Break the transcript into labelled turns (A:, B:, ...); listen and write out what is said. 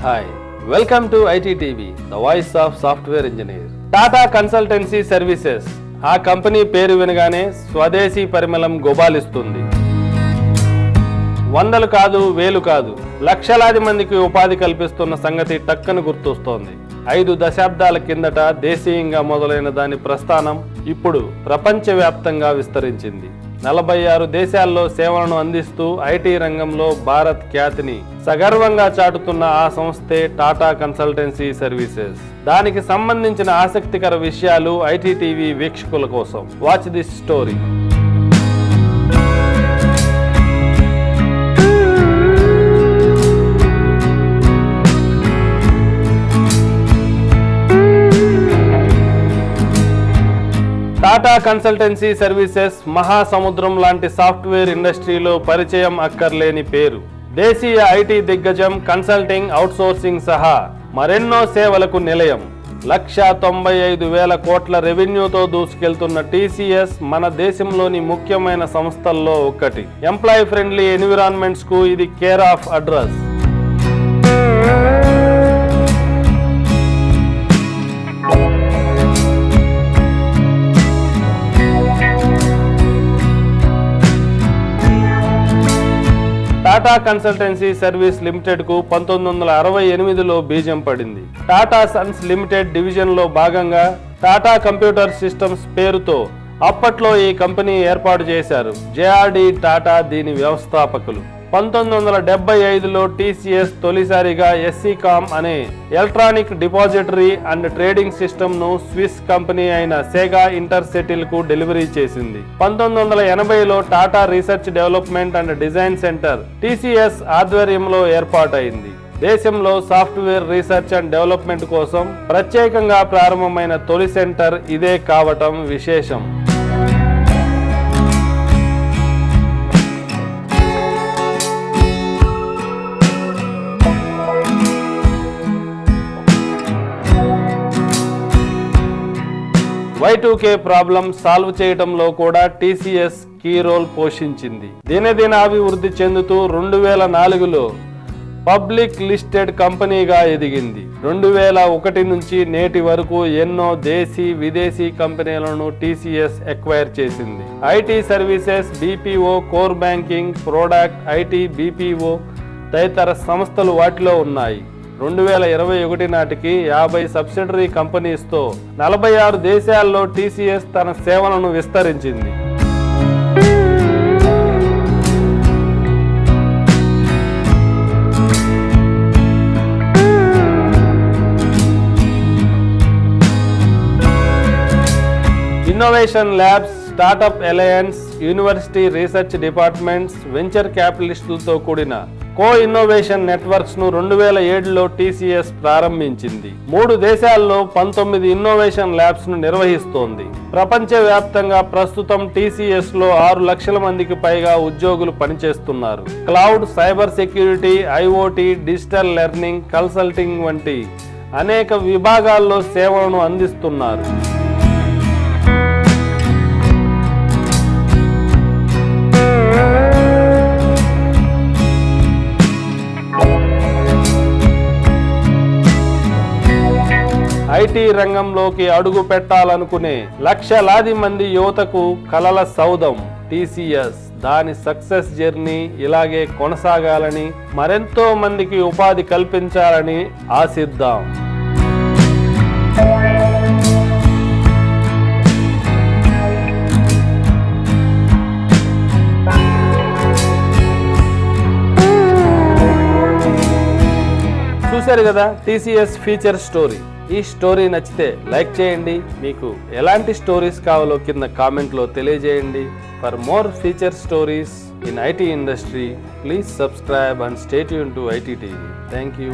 A: Hi, welcome to ITTV, the voice of software engineer. TATA Consultancy Services. ఆ company పేరు వినగానే స్వదేశీ పరిమళం గోబాలిస్తుంది. వందలు కాదు, వేలు కాదు, లక్షలాది మందికి ఉపాధి కల్పిస్తున్న సంగతి టక్కన గుర్తొస్తోంది. 5 దశాబ్దాల కిందట దేశీయంగా మొదలైన దాని ప్రస్థానం ఇప్పుడు ప్రపంచవ్యాప్తంగా విస్తరించింది. 46 దేశాల్లో సేవలను అందిస్తూ ఐటీ రంగంలో భారత్ ఖ్యాతిని సగర్వంగా చాటుతున్న ఆ సంస్థే టాటా కన్సల్టెన్సీ సర్వీసెస్. దానికి సంబంధించిన ఆసక్తికర విషయాలు ఐటీటీవీ వీక్షకుల కోసం. Watch this story. Tata consultancy services మహాసముద్రం లాంటి సాఫ్ట్వేర్ ఇండస్ట్రీలో పరిచయం అక్కర్లేని పేరు. దేశీయ ఐటీ దిగ్గజం, కన్సల్టింగ్, అవుట్సోర్సింగ్ సహా మరెన్నో సేవలకు నిలయం. 1,95,000 కోట్ల రెవెన్యూతో దూసుకెళ్తున్న టీసీఎస్ మన దేశంలోని ముఖ్యమైన సంస్థల్లో ఒకటి. ఎంప్లాయీ ఫ్రెండ్లీ ఎన్విరాన్మెంట్స్ కు ఇది care of address. Tata consultancy service limited కు 1968లో బీజం పడింది. టాటా సన్స్ లిమిటెడ్ డివిజన్ లో భాగంగా టాటా కంప్యూటర్ సిస్టమ్స్ పేరుతో అప్పట్లో ఈ కంపెనీ ఏర్పాటు చేశారు. జేఆర్డి టాటా దీని వ్యవస్థాపకులు. 1975లో టీసీఎస్ తొలిసారిగా ఎస్సీకామ్ అనే electronic depository and trading system ను స్విస్ కంపెనీ అయిన సెగా ఇంటర్సెటిల్ కు డెలివరీ చేసింది. 1980లో Tata research development and design centre TCS ఆధ్వర్యంలో ఏర్పాటైంది. దేశంలో సాఫ్ట్వేర్ రీసెర్చ్ అండ్ డెవలప్మెంట్ కోసం ప్రత్యేకంగా ప్రారంభమైన తొలి సెంటర్ ఇదే కావటం విశేషం. Y2K ప్రాబ్లం సాల్వ్ చేయడంలో కూడా టీసీఎస్ కీ రోల్ పోషించింది. దినదిన అభివృద్ధి చెందుతూ 2004లో పబ్లిక్ లిస్టెడ్ కంపెనీగా ఎదిగింది. 2001 నుంచి నేటి వరకు ఎన్నో దేశీ విదేశీ కంపెనీలను టీసీఎస్ ఎక్వైర్ చేసింది. IT services, BPO, core banking, product, IT, BPO తదితర సంస్థలు వాటిలో ఉన్నాయి. 2021 నాటికి 50 సబ్సిడరీ కంపెనీస్తో 46 దేశాల్లో టీసీఎస్ తన సేవలను విస్తరించింది. Innovation labs, startup alliance, university research departments, venture క్యాపిటలిస్టులతో కూడిన కో ఇన్నోవేషన్ నెట్వర్క్స్ ను 2007లో టీసీఎస్ ప్రారంభించింది. 3 దేశాల్లో 19 ఇన్నోవేషన్ ల్యాబ్స్ ను నిర్వహిస్తోంది. ప్రపంచవ్యాప్తంగా ప్రస్తుతం టీసీఎస్ లో 6 లక్షల మందికి పైగా ఉద్యోగులు పనిచేస్తున్నారు. Cloud, cyber security, IoT, digital learning, consulting వంటి అనేక విభాగాల్లో సేవలను అందిస్తున్నారు. ఐటీ రంగంలోకి అడుగు పెట్టాలనుకునే లక్షలాది మంది యువతకు కలల సౌధం టీసీఎస్. దాని సక్సెస్ జర్నీ ఇలాగే కొనసాగాలని, మరెంతో మందికి ఉపాధి కల్పించాలని ఆశిద్దాం. చూశారు కదా టీసీఎస్ ఫీచర్ స్టోరీ. ఈ స్టోరీ నచ్చితే లైక్ చేయండి. మీకు ఎలాంటి స్టోరీస్ కావాలో కింద కామెంట్లో తెలియజేయండి. For more feature stories in IT industry, please subscribe and stay tune to ITTV. Thank you.